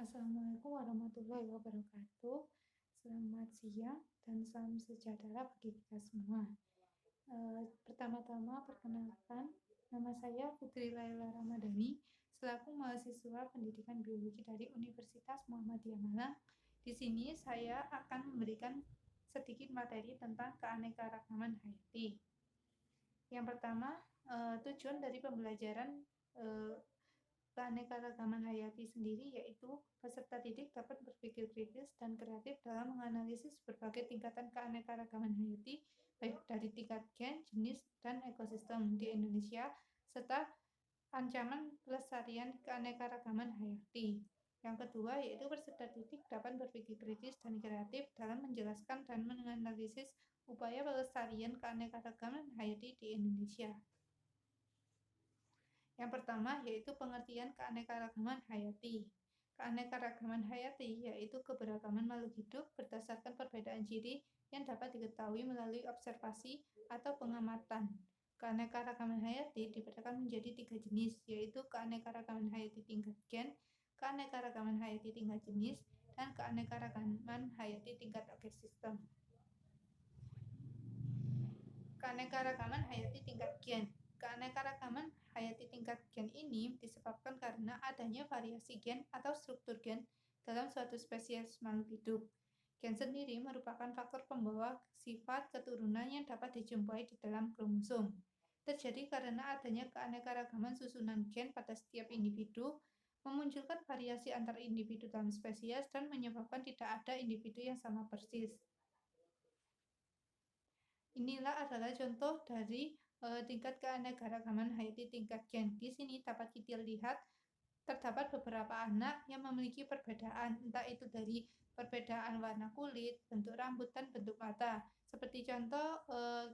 Assalamualaikum warahmatullahi wabarakatuh. Selamat siang dan salam sejahtera bagi kita semua. Pertama-tama perkenalkan, nama saya Putri Laila Ramadhani, selaku mahasiswa pendidikan biologi dari Universitas Muhammadiyah Malang. Di sini saya akan memberikan sedikit materi tentang keanekaragaman hayati. Yang pertama, tujuan dari pembelajaran keanekaragaman hayati sendiri yaitu peserta didik dapat berpikir kritis dan kreatif dalam menganalisis berbagai tingkatan keanekaragaman hayati baik dari tingkat gen, jenis, dan ekosistem di Indonesia serta ancaman pelestarian keanekaragaman hayati. Yang kedua yaitu peserta didik dapat berpikir kritis dan kreatif dalam menjelaskan dan menganalisis upaya pelestarian keanekaragaman hayati di Indonesia. Yang pertama yaitu pengertian keanekaragaman hayati. Keanekaragaman hayati yaitu keberagaman makhluk hidup berdasarkan perbedaan ciri yang dapat diketahui melalui observasi atau pengamatan. Keanekaragaman hayati dibedakan menjadi 3 jenis, yaitu keanekaragaman hayati tingkat gen, keanekaragaman hayati tingkat jenis, dan keanekaragaman hayati tingkat ekosistem. Keanekaragaman hayati tingkat gen. Keanekaragaman hayati tingkat gen ini disebabkan karena adanya variasi gen atau struktur gen dalam suatu spesies makhluk hidup. Gen sendiri merupakan faktor pembawa sifat keturunan yang dapat dijumpai di dalam kromosom. Terjadi karena adanya keanekaragaman susunan gen pada setiap individu, memunculkan variasi antar individu dalam spesies dan menyebabkan tidak ada individu yang sama persis. Inilah adalah contoh dari tingkat keanekaragaman hayati tingkat gen. Di sini dapat kita lihat terdapat beberapa anak yang memiliki perbedaan, entah itu dari perbedaan warna kulit, bentuk rambut, dan bentuk mata. Seperti contoh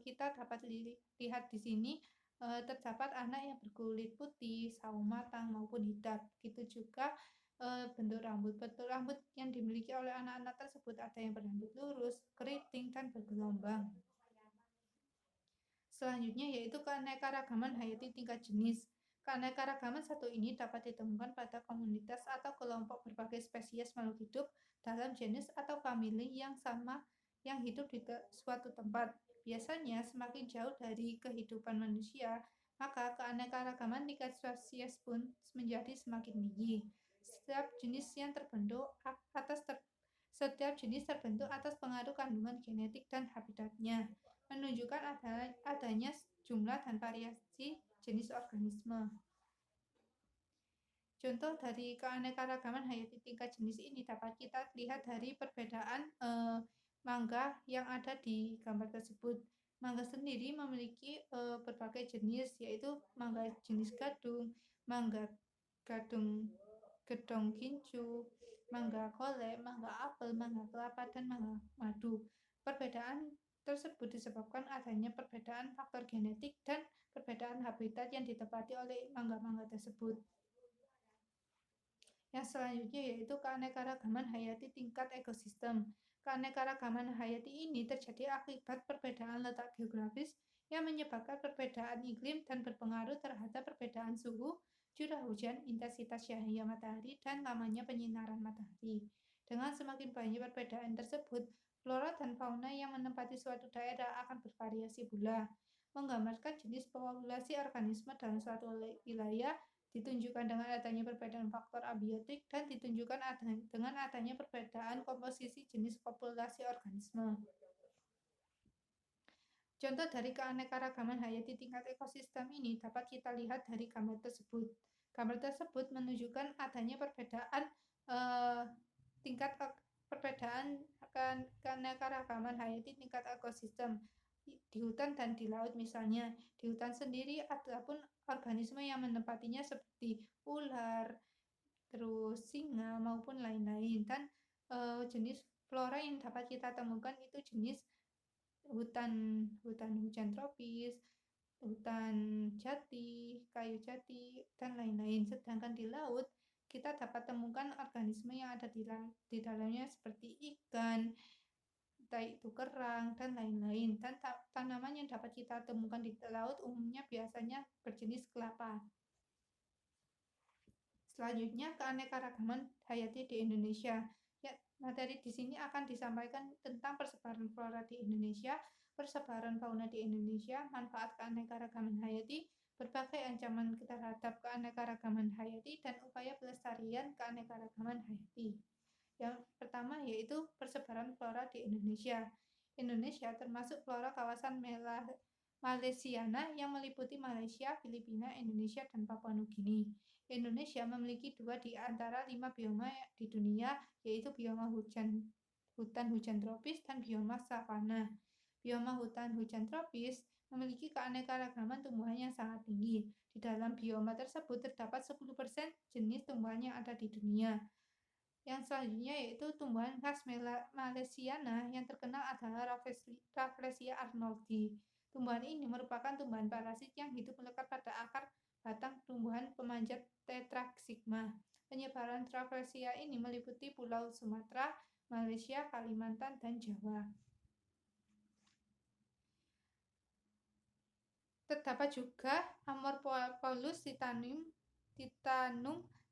kita dapat lihat di sini terdapat anak yang berkulit putih, sawo matang maupun hitam. Begitu juga bentuk rambut. Bentuk rambut yang dimiliki oleh anak-anak tersebut ada yang berambut lurus, keriting, dan bergelombang. Selanjutnya yaitu keanekaragaman hayati tingkat jenis. Keanekaragaman satu ini dapat ditemukan pada komunitas atau kelompok berbagai spesies makhluk hidup dalam jenis atau famili yang sama yang hidup di suatu tempat. Biasanya semakin jauh dari kehidupan manusia, maka keanekaragaman tingkat spesies pun menjadi semakin tinggi. Setiap jenis terbentuk atas pengaruh kandungan genetik dan habitatnya, menunjukkan adanya jumlah dan variasi jenis organisme. Contoh dari keanekaragaman hayati tingkat jenis ini dapat kita lihat dari perbedaan mangga yang ada di gambar tersebut. Mangga sendiri memiliki berbagai jenis, yaitu mangga jenis gadung, mangga gedong gincu, mangga kole, mangga apel, mangga kelapa, dan mangga madu. Perbedaan tersebut disebabkan adanya perbedaan faktor genetik dan perbedaan habitat yang ditempati oleh mangga-mangga tersebut. Yang selanjutnya yaitu keanekaragaman hayati tingkat ekosistem. Keanekaragaman hayati ini terjadi akibat perbedaan letak geografis yang menyebabkan perbedaan iklim dan berpengaruh terhadap perbedaan suhu, curah hujan, intensitas cahaya matahari, dan lamanya penyinaran matahari. Dengan semakin banyak perbedaan tersebut, flora dan fauna yang menempati suatu daerah akan bervariasi pula. Menggambarkan jenis populasi organisme dalam suatu wilayah ditunjukkan dengan adanya perbedaan faktor abiotik dan ditunjukkan dengan adanya perbedaan komposisi jenis populasi organisme. Contoh dari keanekaragaman hayati tingkat ekosistem ini dapat kita lihat dari gambar tersebut. Gambar tersebut menunjukkan adanya perbedaan tingkat keanekaragaman hayati tingkat ekosistem di hutan dan di laut misalnya. Di hutan sendiri adapun organisme yang menempatinya seperti ular, terus singa maupun lain-lain, dan jenis flora yang dapat kita temukan itu jenis hutan hujan tropis, hutan jati, kayu jati, dan lain-lain. Sedangkan di laut kita dapat temukan organisme yang ada di dalamnya seperti ikan, entah itu kerang, dan lain-lain. Dan tanaman yang dapat kita temukan di laut umumnya biasanya berjenis kelapa. Selanjutnya, keanekaragaman hayati di Indonesia. Ya, materi di sini akan disampaikan tentang persebaran flora di Indonesia, persebaran fauna di Indonesia, manfaat keanekaragaman hayati, berbagai ancaman terhadap keanekaragaman hayati, dan upaya pelestarian keanekaragaman hayati. Yang pertama yaitu persebaran flora di Indonesia. Indonesia termasuk flora kawasan Malaysiana yang meliputi Malaysia, Filipina, Indonesia, dan Papua Nugini. Indonesia memiliki 2 di antara 5 bioma di dunia, yaitu bioma hutan hujan tropis dan bioma savana. Bioma hutan hujan tropis memiliki keanekaragaman tumbuhan yang sangat tinggi. Di dalam bioma tersebut terdapat 10% jenis tumbuhan yang ada di dunia. Yang selanjutnya yaitu tumbuhan khas Malaysiana yang terkenal adalah Rafflesia arnoldii. Tumbuhan ini merupakan tumbuhan parasit yang hidup melekat pada akar batang tumbuhan pemanjat Tetraxigma. Penyebaran Rafflesia ini meliputi Pulau Sumatera, Malaysia, Kalimantan, dan Jawa. Terdapat juga Amorphophallus titanum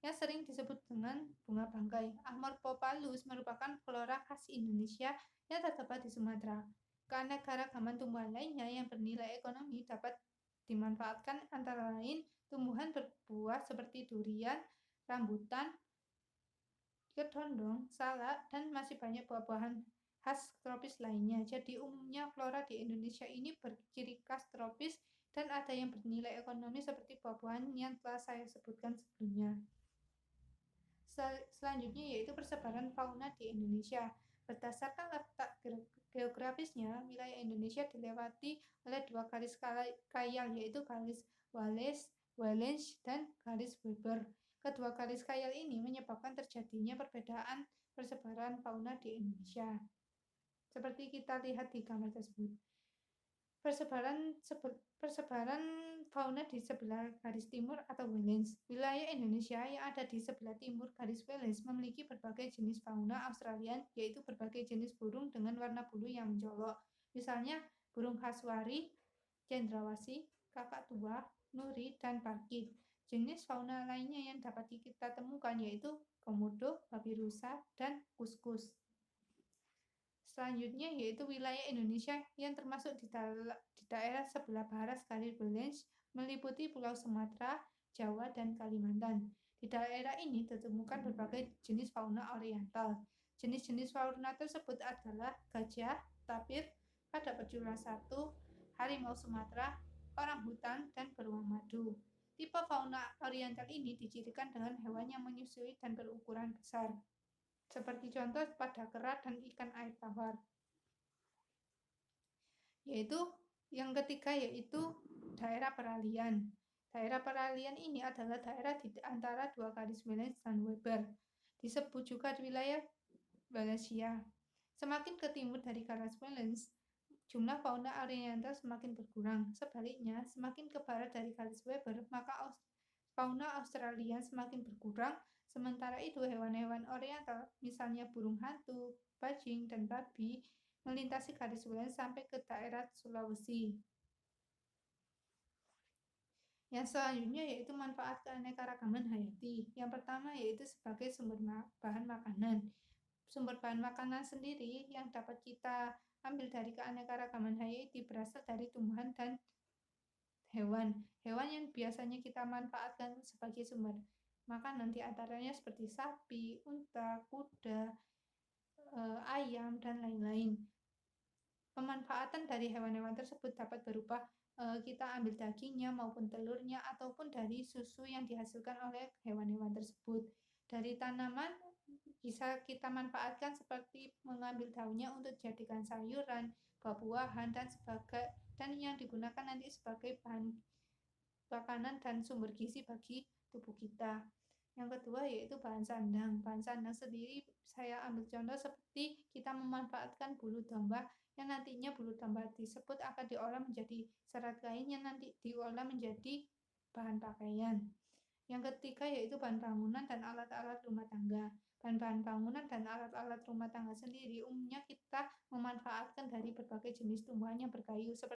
yang sering disebut dengan bunga bangkai. Amorphophallus merupakan flora khas Indonesia yang terdapat di Sumatera. Keanekaragaman tumbuhan lainnya yang bernilai ekonomi dapat dimanfaatkan antara lain tumbuhan berbuah seperti durian, rambutan, kedondong, salak, dan masih banyak buah-buahan khas tropis lainnya. Jadi umumnya flora di Indonesia ini berciri khas tropis dan ada yang bernilai ekonomi seperti buah-buahan yang telah saya sebutkan sebelumnya. Selanjutnya yaitu persebaran fauna di Indonesia. Berdasarkan letak geografisnya, wilayah Indonesia dilewati oleh 2 garis khayal yaitu garis Wallace dan garis Weber. Kedua garis khayal ini menyebabkan terjadinya perbedaan persebaran fauna di Indonesia. Seperti kita lihat di gambar tersebut. Persebaran fauna di sebelah garis timur atau Wallace. Wilayah Indonesia yang ada di sebelah timur garis Wallace memiliki berbagai jenis fauna Australian, yaitu berbagai jenis burung dengan warna bulu yang mencolok. Misalnya burung kasuari, cendrawasih, kakak tua, nuri, dan parkit. Jenis fauna lainnya yang dapat kita temukan yaitu komodo, babi rusa, dan kuskus. Selanjutnya yaitu wilayah Indonesia yang termasuk di daerah sebelah barat garis Wallace meliputi Pulau Sumatera, Jawa, dan Kalimantan. Di daerah ini ditemukan berbagai jenis fauna oriental. Jenis-jenis fauna tersebut adalah gajah, tapir, pada berjulur 1, harimau Sumatera, orangutan, dan beruang madu. Tipe fauna oriental ini dicirikan dengan hewan yang menyusui dan berukuran besar. Seperti contoh pada kera dan ikan air tawar. Yang ketiga yaitu daerah peralihan. Daerah peralihan ini adalah daerah di antara 2 garis Wallace dan Weber. Disebut juga wilayah Wallacea. Semakin ke timur dari garis Wallace, jumlah fauna oriental semakin berkurang. Sebaliknya, semakin ke barat dari garis Weber, maka fauna Australia semakin berkurang. Sementara itu, hewan-hewan oriental, misalnya burung hantu, bajing, dan babi, melintasi garis Wallace sampai ke daerah Sulawesi. Yang selanjutnya yaitu manfaat keanekaragaman hayati. Yang pertama yaitu sebagai sumber bahan makanan. Sumber bahan makanan sendiri yang dapat kita ambil dari keanekaragaman hayati berasal dari tumbuhan dan hewan. Hewan yang biasanya kita manfaatkan sebagai sumber makanan diantaranya seperti sapi, unta, kuda, ayam, dan lain-lain. Pemanfaatan dari hewan-hewan tersebut dapat berupa kita ambil dagingnya maupun telurnya ataupun dari susu yang dihasilkan oleh hewan-hewan tersebut. Dari tanaman bisa kita manfaatkan seperti mengambil daunnya untuk dijadikan sayuran, buah-buahan, dan yang digunakan nanti sebagai bahan makanan dan sumber gizi bagi tubuh kita. Yang kedua yaitu bahan sandang. Bahan sandang sendiri saya ambil contoh seperti kita memanfaatkan bulu domba yang nantinya bulu domba tersebut akan diolah menjadi serat kain yang nanti diolah menjadi bahan pakaian. Yang ketiga yaitu bahan bangunan dan alat-alat rumah tangga. Bahan-bahan bangunan dan alat-alat rumah tangga sendiri umumnya kita memanfaatkan dari berbagai jenis tumbuhan yang berkayu seperti